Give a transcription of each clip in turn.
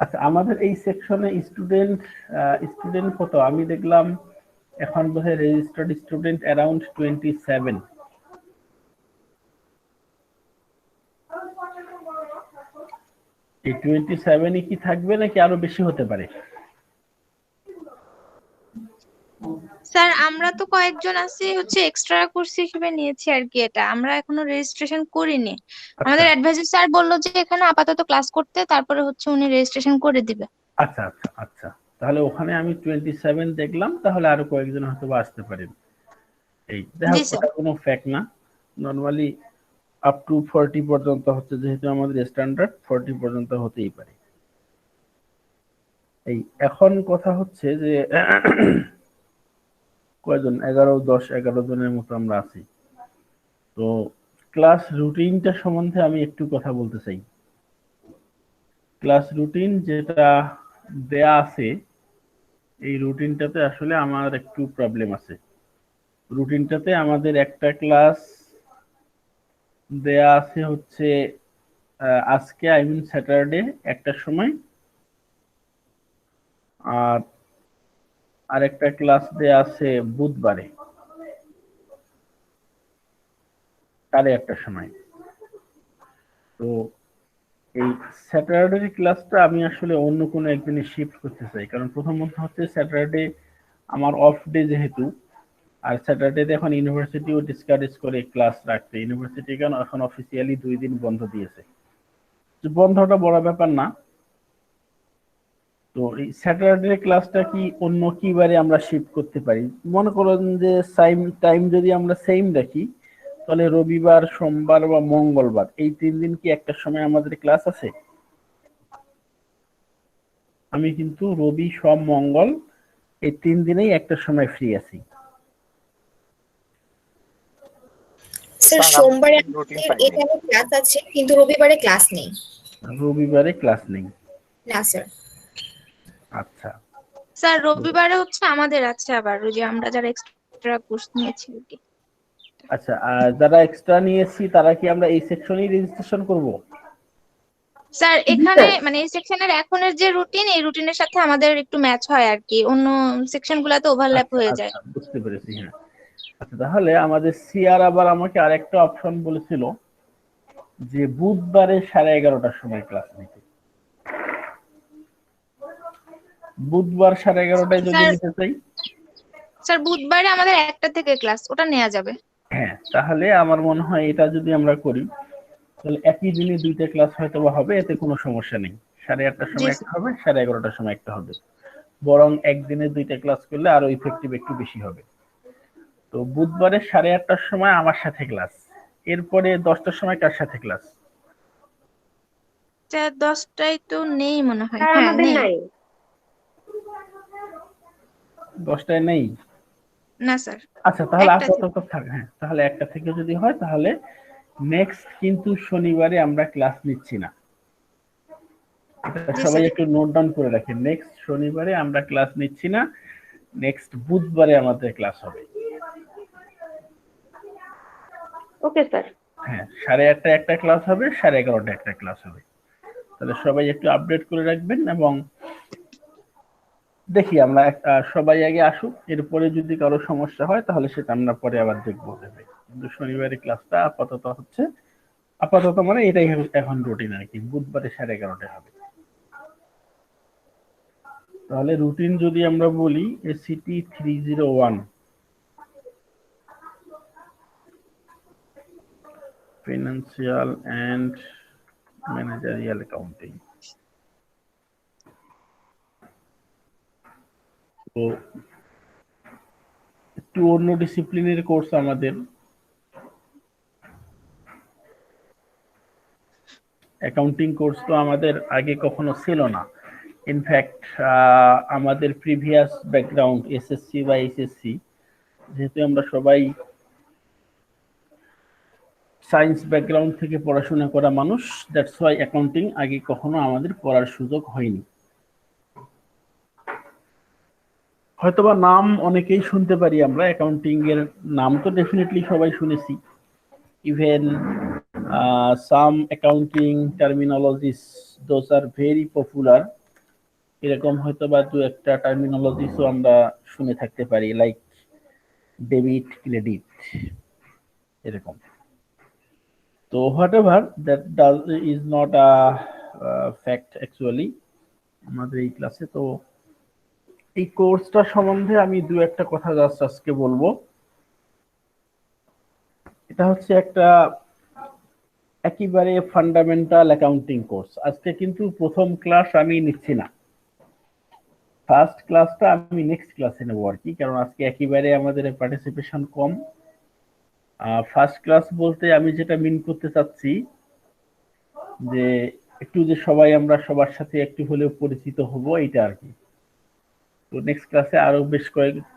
আচ্ছা, আমাদের এই সেকশনে স্টুডেন্ট কত? আমি দেখলাম এখন বোধহয় রেজিস্টার্ড স্টুডেন্ট অ্যারাউন্ড 27। এই 27 কি থাকবে নাকি আরো বেশি হতে পারে? স্যার আমরা তো কয়েকজন আছি হচ্ছে এক্সট্রা কোর্স হিসেবে নিয়েছি আর কি, এটা আমরা এখনো রেজিস্ট্রেশন করিনি। আচ্ছা আমাদের অ্যাডভাইজার স্যার বললো যে এখানে আপাতত ক্লাস করতে, তারপরে হচ্ছে উনি রেজিস্ট্রেশন করে দিবে। আচ্ছা আচ্ছা আচ্ছা, তাহলে ওখানে আমি 27 দেখলাম, তাহলে আরো কয়েকজন হয়তো আসতে পারেন। এই দেখো, জি স্যার। ওটা কোনো ফ্যাক্ট না। নরমালি আপ টু 40 পর্যন্ত হচ্ছে, যেহেতু আমাদের স্ট্যান্ডার্ড 40 পর্যন্ত হতেই পারে। এই এখন কথা হচ্ছে যে কয়জন, 11 জনের মতো আমরা আছি। তো ক্লাস রুটিনটা সম্বন্ধে আমি একটু কথা বলতে চাই। ক্লাস রুটিন যেটা দেয়া আছে, এই রুটিনটাতে আসলে আমার একটু প্রবলেম আছে। রুটিনটাতে আমাদের একটা ক্লাস দেয়া আছে হচ্ছে আজকে, আই মিন স্যাটারডে 1টার সময়, আর আরেকটা ক্লাস দেয়া আছে বুধবারে 1:30টার সময়। তো এই স্যাটারডে ক্লাসটা আমি আসলে অন্য কোনো একদিনে শিফট করতে চাই, কারণ প্রথমত হচ্ছে স্যাটারডে আমার অফ ডে যেহেতু, আর স্যাটারডেতে এখন ইউনিভার্সিটিও ডিসকারেজ করে ক্লাস রাখতে। ইউনিভার্সিটি কেন এখন অফিসিয়ালি 2 দিন বন্ধ দিয়েছে। বন্ধটা বড় ব্যাপার না। তো এই স্যাটারডে ক্লাসটা কি অন্য কি বারে আমরা শিফট করতে পারি? মনে করেন যে টাইম যদি আমরা সেম রাখি, তাহলে রবিবার, সোমবার বা মঙ্গলবার এই 3 দিন কি একটা সময় আমাদের ক্লাস আছে? আমি কিন্তু রবি, সোম, মঙ্গল এই 3 দিনেই একটা সময় ফ্রি আছি। স্যার সোমবারে আমাদের এখানে ক্লাস আছে, কিন্তু রবিবারে ক্লাস নেই। রবিবারে ক্লাস নেই? না স্যার। আচ্ছা স্যার রবিবারে হচ্ছে আমাদের আছে, আবার ওই যে আমরা যারা এক্সট্রা কোর্স নিয়েছি আর কি। আচ্ছা, আর যারা এক্সট্রা নিয়েছি তারা কি আমরা এই সেকশনেই রেজিস্ট্রেশন করব? স্যার এখানে মানে এই সেকশনের এখনের যে রুটিন, এই রুটিনের সাথে আমাদের একটু ম্যাচ হয় আর কি, অন্য সেকশন গুলাতে ওভারল্যাপ আচ্ছা হয়ে যায়। আচ্ছা, বুঝতে পেরেছি। হ্যাঁ, আচ্ছা, তাহলে আমাদের সিআর আবার আমাকে আরেকটা অপশন বলেছিল যে বুধবারে 11:30টার সময় ক্লাস নিতে। বুধবার 11:30টায় যদি স্যার নিতে চাই? স্যার বুধবারে আমাদের 1টা থেকে ক্লাস, ওটা নেওয়া যাবে। হ্যাঁ, তাহলে আমার মনে হয় এটা যদি আমরা করি, তাহলে একই দিনে 2টা ক্লাস হয়তো বা হবে, এতে কোনো সমস্যা নেই। 8:30টার জি সময় একটা স্যার। হবে, 11:30টার সময় একটা হবে। বরং একদিনে 2টা ক্লাস করলে আরো ইফেক্টিভ একটু বেশি হবে। তো বুধবারে 8:30টার সময় আমার সাথে ক্লাস, এরপরে 10টার সময় কার সাথে ক্লাস? 10টায় তো নেই মনে হয়, স্যার হ্যাঁ আমাদের নেই। নাই। 10টায় নেই? না স্যার, আচ্ছা, তাহলে 1টা থেকে। আপাতত থাক। হ্যাঁ, তাহলে 1টা থেকে যদি হয়, তাহলে নেক্সট কিন্তু শনিবারে আমরা ক্লাস নিচ্ছি না। এটা জি সবাই স্যার। একটু নোট ডাউন করে রাখেন। নেক্সট শনিবারে আমরা ক্লাস নিচ্ছি না, নেক্সট বুধবারে আমাদের ক্লাস হবে। Okay sir. হ্যাঁ, 8:30টায় একটা ক্লাস হবে, 11:30টায় একটা ক্লাস হবে। তাহলে সবাই একটু আপডেট করে রাখবেন, এবং দেখি আমরা সবাই আগে আসুক, এরপরে যদি কারো সমস্যা হয় তাহলে সেটা আমরা পরে আবার দেখবো ভেবে। কিন্তু শনিবারে ক্লাসটা আপাতত হচ্ছে, আপাতত মানে এটাই এখন রুটিন আর কি, বুধবারে 11:30টায় হবে। তাহলে রুটিন যদি আমরা বলি, এসিটি 301 ফিনান্সিয়াল এন্ড ম্যানেজারিয়াল অ্যাকাউন্টিং। তো একটু অন্য ডিসিপ্লিনের কোর্স আমাদের। অ্যাকাউন্টিং কোর্স তো আমাদের আগে কখনো ছিল না। ইনফ্যাক্ট আমাদের প্রিভিয়াস ব্যাকগ্রাউন্ড এসএসসি বা এইচএসসি, যেহেতু আমরা সবাই সায়েন্স ব্যাকগ্রাউন্ড থেকে পড়াশোনা করা মানুষ, দ্যাটস ওয়াই অ্যাকাউন্টিং আগে কখনো আমাদের পড়ার সুযোগ হয়নি। হয়তোবা নাম অনেকেই শুনতে পারি আমরা, অ্যাকাউন্টিং এর নাম তো ডেফিনেটলি সবাই শুনেছি। Even some accounting terminologies, those are very popular এরকম হয়তো বা দু একটা টার্মিনোলজিসও আমরা শুনে থাকতে পারি, লাইক ডেবিট ক্রেডিট এরকম। তো what ever that does is not a fact actually আমাদের এই ক্লাসে। তো এই কোর্সটা সম্বন্ধে আমি দু একটা কথা জাস্ট আজকে বলবো। এটা হচ্ছে একটা একেবারে ফান্ডামেন্টাল অ্যাকাউন্টিং কোর্স। আজকে কিন্তু প্রথম ক্লাস আমি নিচ্ছি না, ফার্স্ট ক্লাসটা আমি নেক্সট ক্লাসে নেবো আর কি, কারণ আজকে একেবারে আমাদের পার্টিসিপেশন কম। ফার্স্ট ক্লাস বলতে আমি যেটা মিন করতে চাচ্ছি যে একটু যে সবাই আমরা সবার সাথে একটু হলেও পরিচিত হব, এটা আর কি। তো নেক্সট ক্লাসে আরো বেশ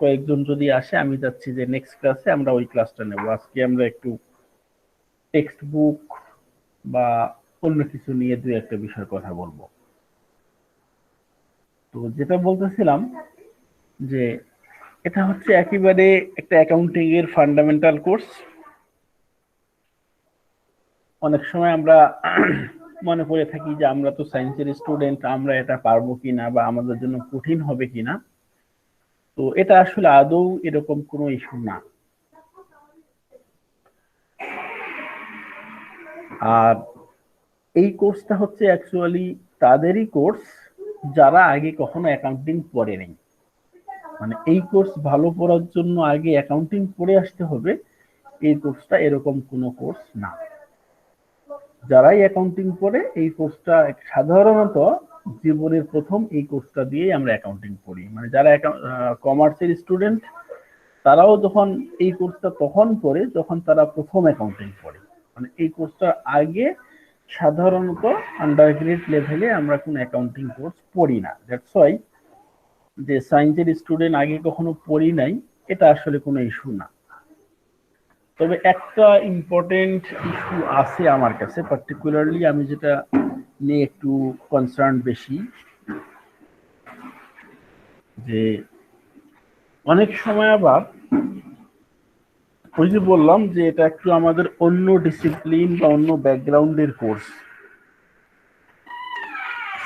কয়েকজন যদি আসে, আমি চাচ্ছি যে নেক্সট ক্লাসে আমরা ওই ক্লাসটা নেব। আজকে আমরা একটু টেক্সট বুক বা অন্য কিছু নিয়ে দু একটা বিষয় কথা বলবো। তো যেটা বলতেছিলাম যে এটা হচ্ছে একেবারে একটা অ্যাকাউন্টিং এর ফান্ডামেন্টাল কোর্স। অনেক সময় আমরা মনে করে থাকি যে আমরা তো সায়েন্সের স্টুডেন্ট, আমরা এটা পারবো কিনা বা আমাদের জন্য কঠিন হবে কিনা। তো এটা আসলে আদৌ এরকম কোনো ইস্যু না। আর এই কোর্সটা হচ্ছে অ্যাকচুয়ালি তাদেরই কোর্স যারা আগে কখনো অ্যাকাউন্টিং পড়েনি। মানে এই কোর্স ভালো পড়ার জন্য আগে অ্যাকাউন্টিং পড়ে আসতে হবে, এই কোর্সটা এরকম কোনো কোর্স না। যারাই অ্যাকাউন্টিং পড়ে এই কোর্সটা সাধারণত জীবনের প্রথম এই কোর্সটা দিয়ে আমরা অ্যাকাউন্টিং পড়ি। মানে যারা কমার্সের স্টুডেন্ট তারাও যখন এই কোর্সটা তখন পড়ে যখন তারা প্রথম অ্যাকাউন্টিং পড়ে। মানে এই কোর্সটা আগে সাধারণত আন্ডারগ্রেড লেভেলে আমরা কোনো অ্যাকাউন্টিং কোর্স পড়ি না। দ্যাটস ওয়াই যে সায়েন্সের স্টুডেন্ট আগে কখনো পড়ি নাই, এটা আসলে কোনো ইস্যু না। তবে একটা ইম্পর্টেন্ট ইস্যু আছে আমার কাছে, পার্টিকুলারলি আমি যেটা নিয়ে একটু কনসার্ন বেশি, যে অনেক সময় আবার ওই যে বললাম যে এটা একটু আমাদের অন্য ডিসিপ্লিন বা অন্য ব্যাকগ্রাউন্ডের কোর্স,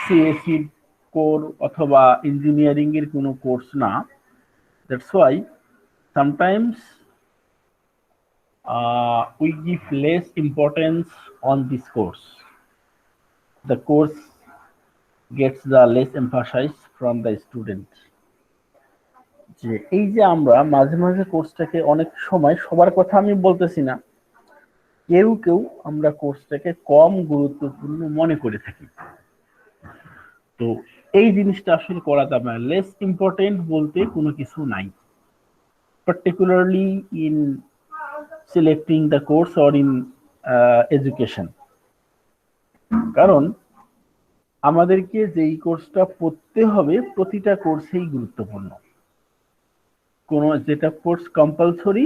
সিএসসি কোর অথবা ইঞ্জিনিয়ারিং এর কোনো কোর্স না। That's why sometimes we give less importance on this course. The course gets the less emphasis from the student. যে এই যে আমরা মাঝে মাঝে কোর্সটাকে অনেক সময়, সবার কথা আমি বলতেছি না, কেউ কেউ আমরা কোর্সটাকে কম গুরুত্বপূর্ণ মনে করে থাকি। তো এই জিনিসটা আসলে করা যাবে না। লেস ইম্পর্টেন্ট বলতে কোনো কিছু নাই, particularly in selecting the course or in education. কারণ আমাদেরকে যেই কোর্সটা পড়তে হবে প্রতিটা কোর্সেই গুরুত্বপূর্ণ। কোন যেটা কোর্স কম্পালসরি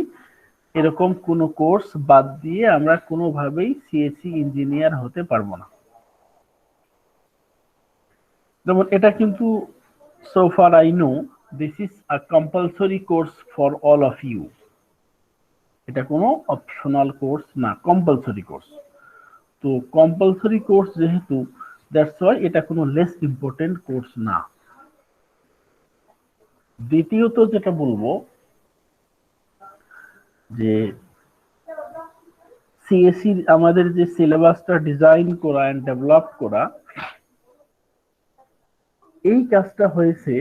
এরকম কোন কোর্স বাদ দিয়ে আমরা কোনোভাবেই সিএসসি ইঞ্জিনিয়ার হতে পারবো না। যেমন এটা কিন্তু so far I know this is a compulsory course for all of you. এটা কোনো অপশনাল কোর্স না, কম্পালসরি কোর্স। তো কম্পালসরি কোর্স যেহেতু, দ্যাটস ওয়াই এটা কোনো লেস ইম্পর্টেন্ট কোর্স না। দ্বিতীয়ত যেটা বলবো যে সিএসসি আমাদের যে সিলেবাসটা ডিজাইন করা এন্ড ডেভেলপ করা, এই কাজটা হয়েছে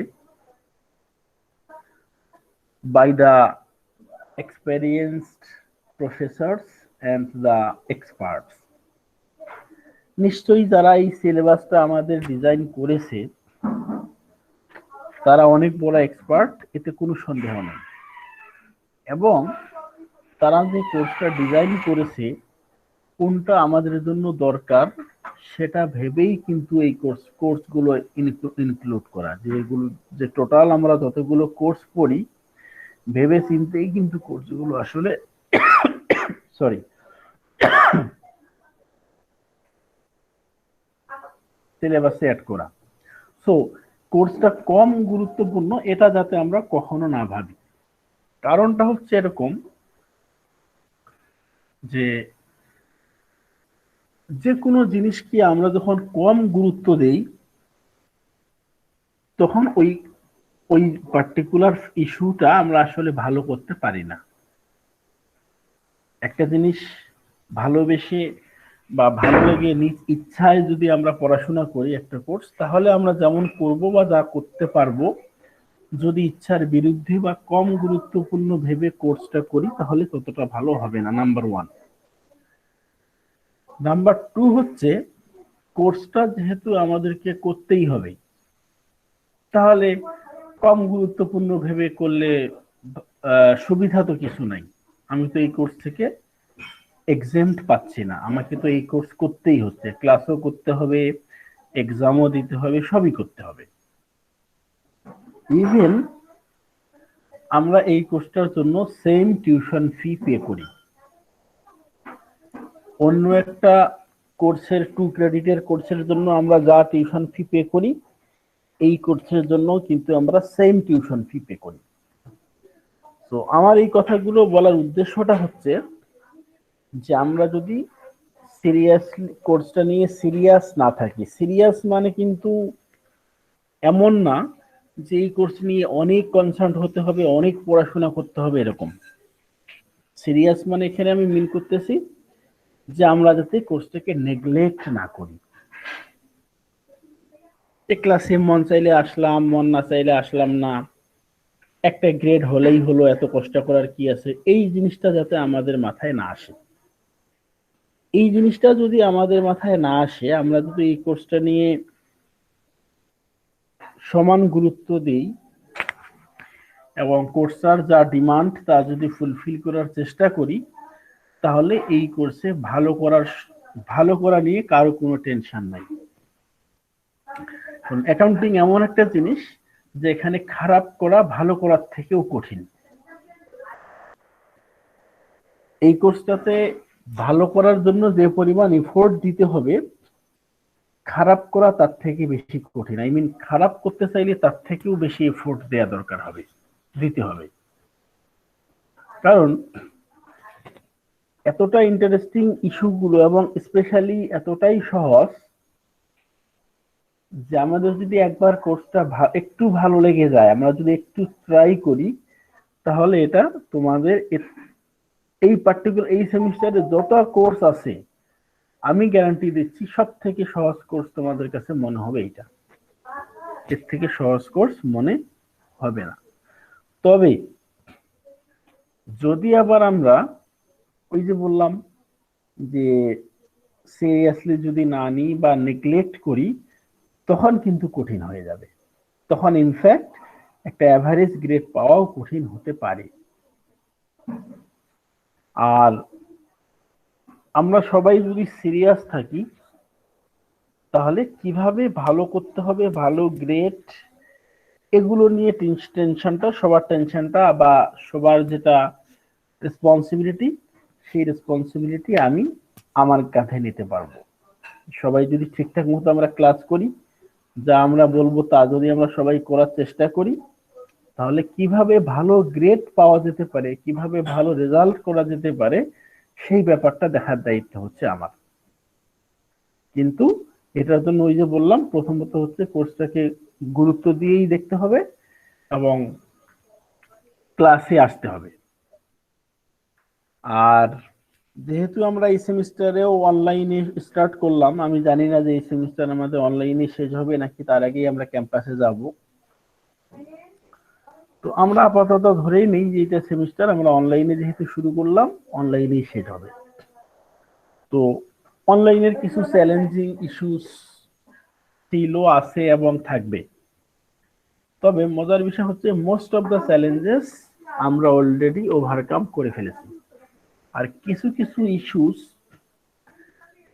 by the experienced professors and the experts. নিশ্চয়ই যারা এই সিলেবাসটা আমাদের ডিজাইন করেছে তারা অনেক বড় এক্সপার্ট, এতে কোনো সন্দেহ নেই। এবং তারা যে কোর্সটা ডিজাইন করেছে কোনটা আমাদের জন্য দরকার সেটা ভেবেই কিন্তু এই কোর্সগুলো ইনক্লুড করা, যেগুলো যে টোটাল আমরা যতগুলো কোর্স পড়ি ভেবে চিন্তেই কিন্তু কোর্সগুলো আসলে সরি সিলেবাসে অ্যাড করা। সো কোর্সটা কম গুরুত্বপূর্ণ এটা যাতে আমরা কখনো না ভাবি। কারণটা হচ্ছে এরকম যে যে কোনো জিনিসকে আমরা যখন কম গুরুত্ব দেই তখন ওই ওই পার্টিকুলার ইস্যুটা আমরা আসলে ভালো করতে পারি না। একটা জিনিস ভালোবেসে বা ভালো লেগে নিজ ইচ্ছায় যদি আমরা পড়াশোনা করি একটা কোর্স, তাহলে আমরা যেমন করব বা যা করতে পারবো, যদি ইচ্ছার বিরুদ্ধে বা কম গুরুত্বপূর্ণ ভেবে কোর্সটা করি তাহলে ততটা ভালো হবে না, নাম্বার 1। নাম্বার 2 হচ্ছে কোর্সটা যেহেতু আমাদেরকে করতেই হবে, তাহলে কম গুরুত্বপূর্ণ ভেবে করলে সুবিধা তো কিছু নাই। আমি তো এই কোর্স থেকে এক্সেম্পট পাচ্ছি না, আমাকে তো এই কোর্স করতেই হচ্ছে, ক্লাসও করতে হবে, এক্সামও দিতে হবে, সবই করতে হবে। ইভেন আমরা এই কোর্সটার জন্য সেম টিউশন ফি পে করি। অন্য একটা কোর্সের 2 ক্রেডিটের কোর্সের জন্য আমরা যা টিউশন ফি পে করি, এই কোর্সের জন্য কিন্তু আমরা সেম টিউশন ফি পে করি। তো আমার এই কথাগুলো বলার উদ্দেশ্যটা হচ্ছে যে আমরা যদি সিরিয়াসলি কোর্সটা নিয়ে সিরিয়াস না থাকি, সিরিয়াস মানে কিন্তু এমন না যে এই কোর্স নিয়ে অনেক কনসার্ন হতে হবে, অনেক পড়াশোনা করতে হবে, এরকম। সিরিয়াস মানে এখানে আমি মিন করতেছি যে আমরা যাতে কোর্সটাকে নেগলেক্ট না করি। ক্লাসে মন চাইলে আসলাম, মন না চাইলে আসলাম না, একটা গ্রেড হলেই হলো, এত কষ্ট করার কি আছে, এই জিনিসটা যাতে আমাদের মাথায় না আসে। এই জিনিসটা যদি আমাদের মাথায় না আসে, আমরা যদি এই কোর্সটা নিয়ে সমান গুরুত্ব দিই এবং কোর্সটার যা ডিমান্ড তা যদি ফুলফিল করার চেষ্টা করি, তাহলে এই কোর্সে ভালো করা নিয়ে কারো কোনো টেনশন নাই। অ্যাকাউন্টিং এমন একটা জিনিস যে এখানে খারাপ করা ভালো করার থেকেও কঠিন। এই কোর্সটাতে ভালো করার জন্য যে পরিমাণ এফোর্ট দিতে হবে, খারাপ করা তার থেকে বেশি কঠিন। আই মিন খারাপ করতে চাইলে তার থেকেও বেশি এফোর্ট দেওয়া দরকার হবে, দিতে হবে। কারণ এতটা ইন্টারেস্টিং ইস্যুগুলো এবং স্পেশালি এতটাই সহজ যে আমাদের যদি একবার কোর্সটা একটু ভালো লেগে যায়, আমরা যদি একটু ট্রাই করি, তাহলে এটা তোমাদের এই পার্টিকুলার এই সেমিস্টারে যত কোর্স আছে আমি গ্যারান্টি দিচ্ছি সব থেকে সহজ কোর্স তোমাদের কাছে মনে হবে এটা। এর থেকে সহজ কোর্স মনে হবে না। তবে যদি আবার আমরা ওই যে বললাম যে সিরিয়াসলি যদি না নিই বা নেগলেক্ট করি, তখন কিন্তু কঠিন হয়ে যাবে। তখন ইনফ্যাক্ট একটা অ্যাভারেজ গ্রেড পাওয়াও কঠিন হতে পারে। আর আমরা সবাই যদি সিরিয়াস থাকি, তাহলে কিভাবে ভালো করতে হবে, ভালো গ্রেড, এগুলো নিয়ে সবার টেনশনটা বা সবার যেটা রেসপন্সিবিলিটি, সেই রেসপন্সিবিলিটি আমি আমার কাঁধে নিতে পারবো। সবাই যদি ঠিকঠাক মতো আমরা ক্লাস করি, যা আমরা বলবো তা যদি আমরা সবাই করার চেষ্টা করি, তাহলে কিভাবে ভালো গ্রেড পাওয়া যেতে পারে, কিভাবে ভালো রেজাল্ট করা যেতে পারে, সেই ব্যাপারটা দেখার দায়িত্ব হচ্ছে আমার। কিন্তু এটার জন্য ওই যে বললাম, প্রথমত হচ্ছে কোর্সটাকে গুরুত্ব দিয়েই দেখতে হবে এবং ক্লাসে আসতে হবে। আর যেহেতু আমরা এই সেমিস্টারেও অনলাইনে স্টার্ট করলাম, আমি জানি না যে এই সেমিস্টার আমাদের অনলাইনে শেষ হবে নাকি তার আগেই আমরা ক্যাম্পাসে যাব। তো আমরা আপাতত ধরেই নেই যে এটা সেমিস্টার আমরা অনলাইনে যেহেতু শুরু করলাম, অনলাইনেই শেষ হবে। তো অনলাইনের কিছু চ্যালেঞ্জিং ইস্যুস ছিল, আছে এবং থাকবে। তবে মজার বিষয় হচ্ছে মোস্ট অফ দ্য চ্যালেঞ্জেস আমরা অলরেডি ওভারকাম করে ফেলেছি। আর কিছু কিছু ইস্যুস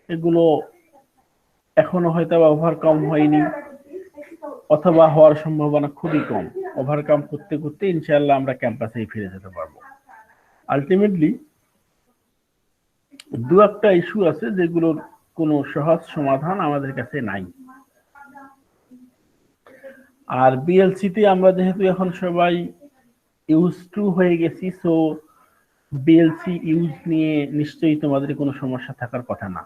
এগুলো এখনো হয়তো ওভারকাম হয়নি অথবা হওয়ার সম্ভাবনা খুবই কম। ওভারকাম করতে করতে ইনশাআল্লাহ আমরা ক্যাম্পাসেই ফিরে যেতে পারবো। আলটিমেটলি দু একটা ইস্যু আছে যেগুলোর কোনো সহজ সমাধান আমাদের কাছে নাই। আর বিএলসিতে আমরা যেহেতু এখন সবাই ইউজ টু হয়ে গেছি, সো বিএলসি ইউজ নিয়ে নিশ্চয়ই তোমাদের কোনো সমস্যা থাকার কথা না।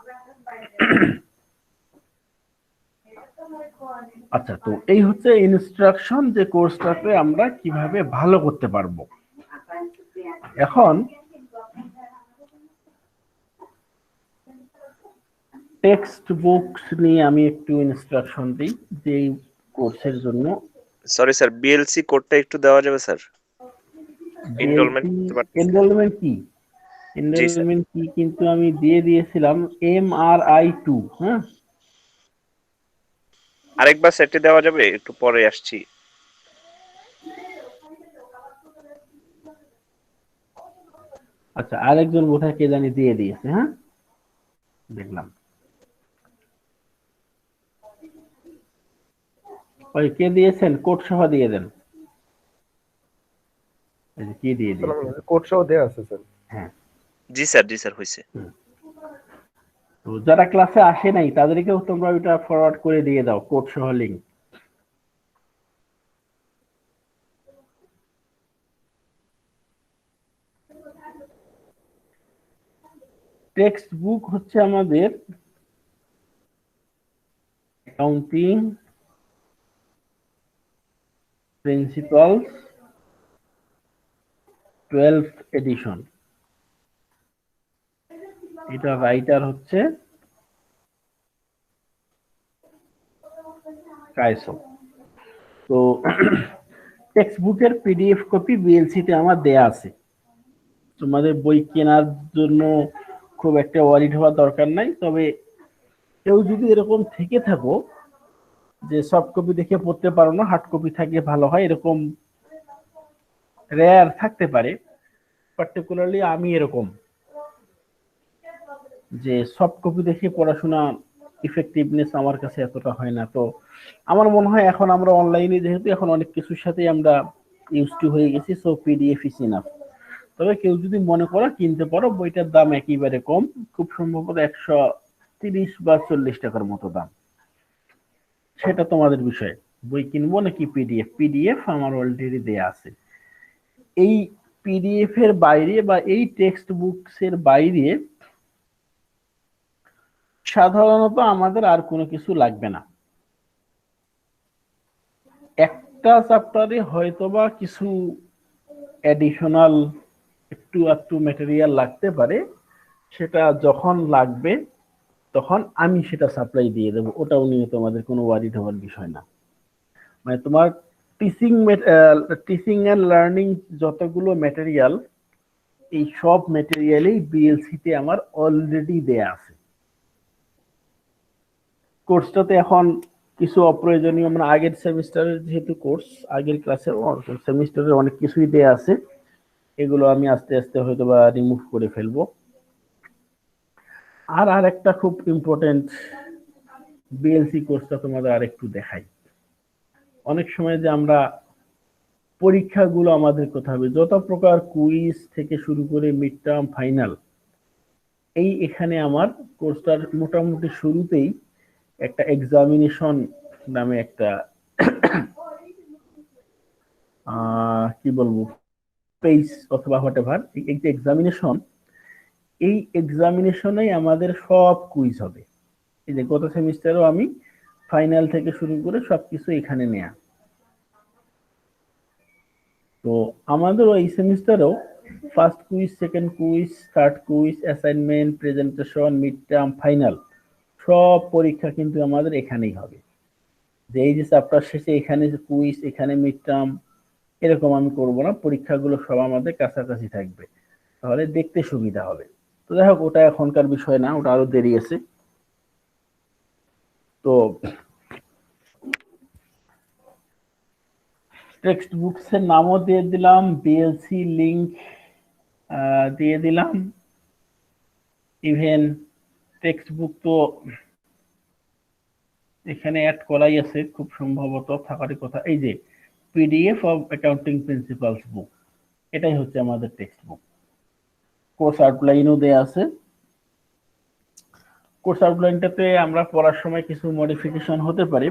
আচ্ছা, তো এই হচ্ছে ইনস্ট্রাকশন যে কোর্সটাতে আমরা কিভাবে ভালো করতে পারবো। এখন টেক্সট বুকস নিয়ে আমি একটু ইনস্ট্রাকশন দিই যে এই কোর্সের জন্য। সরি স্যার, বিএলসি কোডটা একটু দেওয়া যাবে স্যার? এনরোলমেন্ট করতে পারতেছি না। এনরোলমেন্ট কি জি স্যার। এনরোলমেন্ট কি কিন্তু আমি দিয়ে দিয়েছিলাম MRI2। হ্যাঁ, আরেকবার সেটে দেওয়া যাবে? একটু পরে আসছি। আচ্ছা, আরেকজন বোধহয় কে জানি দিয়ে দিয়েছে। হ্যাঁ, দেখলাম। ওই কে দিয়েছেন কোড সহ দিয়ে দেন। এই যে কি দিয়ে দিয়েছে। কোড সহ দেয়া আছে স্যার। হ্যাঁ, জি স্যার হয়েছে। তো যারা ক্লাসে আসে নাই তাদেরকেও তোমরা ওইটা ফরওয়ার্ড করে দিয়ে দাও, কোড সহ লিংক। টেক্সট বুক হচ্ছে আমাদের অ্যাকাউন্টিং প্রিন্সিপালস 12th এডিশন। এটা রাইটার হচ্ছে কায়সো। তো টেক্সট বুকের পিডিএফ কপি বিএলসিতে আমার দেয়া আছে। তোমাদের বই কেনার জন্য খুব একটা ওয়ারিড হওয়ার দরকার নাই। তবে কেউ যদি এরকম থেকে থাকো যে সফট কপি দেখে পড়তে পারো না, হার্ড কপি থাকলে ভালো হয়, এরকম রেয়ার থাকতে পারে। পার্টিকুলারলি আমি এরকম যে সফট কপি দেখে পড়াশোনা ইফেক্টিভনেস আমার কাছে এতটা হয় না। তো আমার মনে হয় এখন আমরা অনলাইনে যেহেতু এখন অনেক কিছুর সাথে আমরা ইউজ টু হয়ে গেছি, সো পিডিএফ ইজ ইনাফ। তবে কেউ যদি মনে করো কিনতে পারো, বইটার দাম একেবারে কম, খুব সম্ভবত 130 বা 40 টাকার মতো দাম। সেটা তোমাদের বিষয়, বই কিনবো নাকি পিডিএফ। পিডিএফ আমার অলরেডি দেয়া আছে। এই পিডিএফ এর বাইরে বা এই টেক্সট বুকস এর বাইরে সাধারণত আমাদের আর কোনো কিছু লাগবে না। একটা চ্যাপ্টারে হয়তোবা কিছু অ্যাডিশনাল একটু ম্যাটেরিয়াল লাগতে পারে, সেটা যখন লাগবে তখন আমি সেটা সাপ্লাই দিয়ে দেবো। ওটাও নিয়ে তোমাদের কোনো ওয়ারিড হওয়ার বিষয় না। মানে তোমার টিচিং এন্ড লার্নিং যতগুলো ম্যাটেরিয়াল, এই সব ম্যাটেরিয়ালই বিএলসি তে আমার অলরেডি দেয়া আছে। কোর্সটাতে এখন কিছু অপ্রয়োজনীয়, মানে আগের সেমিস্টারের যেহেতু কোর্স, আগের ক্লাসের সেমিস্টারের অনেক কিছুই দেয়া আছে, এগুলো আমি আস্তে আস্তে হয়তো বা রিমুভ করে ফেলবো। আর একটা খুব ইম্পর্টেন্ট বিএলসি কোর্সটা তোমাদের আর একটু দেখাই। অনেক সময় যে আমরা পরীক্ষাগুলো আমাদের করতে হবে, যত প্রকার কুইজ থেকে শুরু করে মিড টার্ম, ফাইনাল, এখানে আমার কোর্সটার মোটামুটি শুরুতেই একটা এক্সামিনেশন নামে একটা কি বলবো পেজ অথবা হোয়াটএভার, এই যে এক্সামিনেশন, এই এক্সামিনেশনে আমাদের সব কুইজ হবে। এই যে গত সেমিস্টারও আমি ফাইনাল থেকে শুরু করে সবকিছু এখানে নেয়া। তো আমাদের এই সেমিস্টারেও first quiz, second quiz, third quiz, assignment, presentation, mid term, final, সব পরীক্ষা কিন্তু আমাদের এখানেই হবে। যে এই যে চ্যাপ্টার শেষে এখানে যে কুইজ, এখানে মিড টার্ম, এরকম আমি করব না। পরীক্ষাগুলো সব আমাদের কাছাকাছি থাকবে, তাহলে দেখতে সুবিধা হবে। তো যাই হোক, ওটা এখনকার বিষয় না, ওটা আরো দেরি আছে। তো টেক্সট বুকস এর নামও দিয়ে দিলাম, বিএলসি লিংক দিয়ে দিলাম। ইভেন টেক্সট বুক তো এখানে অ্যাড করাই আছে, খুব সম্ভবত থাকারই কথা। এই যে পিডিএফ অফ অ্যাকাউন্টিং প্রিন্সিপালস বুক, এটাই হচ্ছে আমাদের টেক্সট বুক। কোর্স আউটলাইনও দেয়া আছে। কোর্স আউটলাইনটাতে আমরা পড়ার সময় কিছু মডিফিকেশন হতে পারে,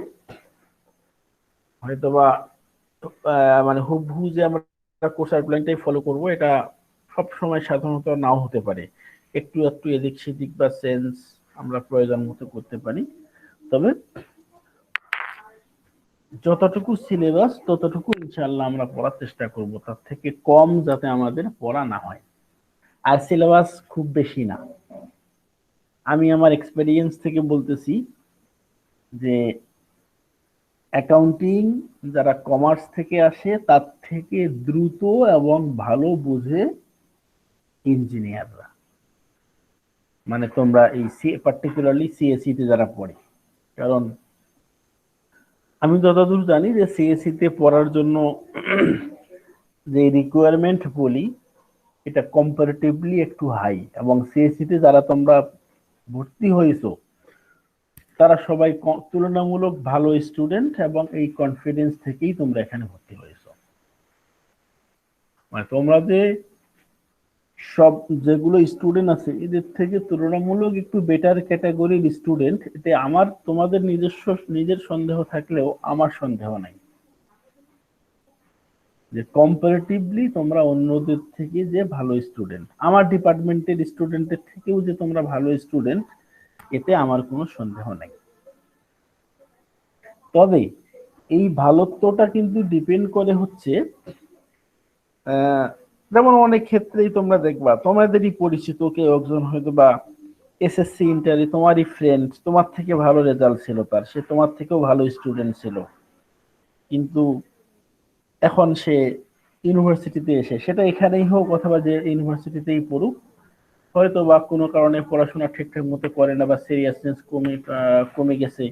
হয়তোবা মানে হুবহু যে আমরা কোর্স আউটলাইনটাই ফলো করব, এটা সব সময় সাধারণত নাও হতে পারে। একটু এদিক সেদিক বা চেঞ্জ আমরা প্রয়োজন মতো করতে পারি। তবে যতটুকু সিলেবাস ততটুকু ইনশাআল্লাহ আমরা পড়ার চেষ্টা করব, তার থেকে কম যাতে আমাদের পড়া না হয়। আর সিলেবাস খুব বেশি না, আমি আমার এক্সপেরিয়েন্স থেকে বলতেছি যে অ্যাকাউন্টিং যারা কমার্স থেকে আসে তার থেকে দ্রুত এবং ভালো বুঝে ইঞ্জিনিয়াররা, মানে তোমরা এই পার্টিকুলারলি সিএসসি তে যারা পড়ে। কারণ আমি যতদূর জানি যে সিএসসি তে পড়ার জন্য যে রিকোয়ারমেন্ট বলি এটা কম্পারেটিভলি একটু হাই, এবং সিএসসি তে যারা তোমরা ভর্তি হয়েছো তারা সবাই তুলনামূলক ভালো স্টুডেন্ট, এবং এই কনফিডেন্স থেকেই তোমরা এখানে ভর্তি হয়েছো। মানে তোমরা যে সব যেগুলো স্টুডেন্ট আছে এদের থেকে তুলনামূলক একটু বেটার ক্যাটাগরির স্টুডেন্ট, এতে আমার তোমাদের নিজের সন্দেহ থাকলেও আমার সন্দেহ নাই যে কম্পারেটিভলি তোমরা অন্যদের থেকে যে ভালো স্টুডেন্ট, আমার ডিপার্টমেন্টের স্টুডেন্টের থেকেও যে তোমরা ভালো স্টুডেন্ট, এতে আমার কোনো সন্দেহ নাই। তবে এই ভালোত্বটা কিন্তু ডিপেন্ড করে হচ্ছে যেমন অনেক ক্ষেত্রেই তোমরা দেখবা তোমাদেরই পরিচিত কেউ একজন হয়তো বা এসএসসি ইন্টারে তোমারই ফ্রেন্ড, তোমার থেকে ভালো রেজাল্ট ছিল তার, সে তোমার থেকেও ভালো স্টুডেন্ট ছিল, কিন্তু এখন সে ইউনিভার্সিটিতে এসে, সেটা এখানেই হোক অথবা যে ইউনিভার্সিটিতেই পড়ুক, হয়তো বা কোনো কারণে পড়াশোনা ঠিকঠাক মতো করে না বা সিরিয়াসনেস কমে গেছে,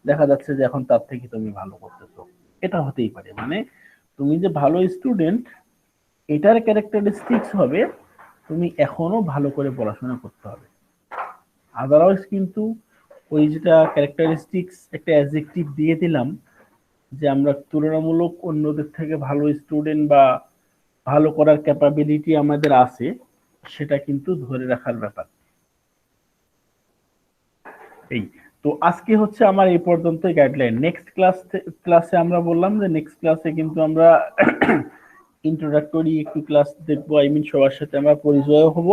দেখা যাচ্ছে যে এখন তার থেকে তুমি ভালো করতেছো। এটা হতেই পারে, মানে তুমি যে ভালো স্টুডেন্ট এটার ক্যারেক্টারিস্টিক্স হবে তুমি এখনো ভালো করে পড়াশোনা করতে হবে। আদারওয়াইজ কিন্তু ওই যেটা ক্যারেক্টারিস্টিক্স একটা অ্যাডজেক্টিভ দিয়ে দিলাম যে আমরা তুলনামূলক অন্যদের থেকে ভালো স্টুডেন্ট বা ভালো করার ক্যাপাবিলিটি আমাদের আছে, সেটা কিন্তু ধরে রাখার ব্যাপার। এই তো আজকে হচ্ছে আমার এই পর্যন্ত গাইডলাইন। নেক্সট ক্লাসে আমরা বললাম যে নেক্সট ক্লাসে কিন্তু আমরা ইন্ট্রোডাক্টরি একটু ক্লাস দেখবো, আই মিন সবার সাথে আমরা পরিচয় হব,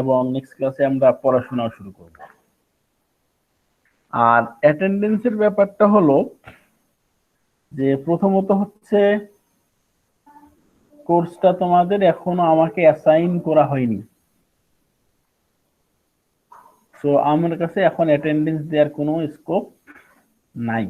এবং নেক্সট ক্লাসে আমরা পড়াশোনাও শুরু করব। আর অ্যাটেন্ডেন্সের ব্যাপারটা হলো যে প্রথমত হচ্ছে কোর্সটা তোমাদের এখনো আমাকে অ্যাসাইন করা হয়নি, সো আমার কাছে এখন অ্যাটেন্ডেন্স দেওয়ার কোনো স্কোপ নাই।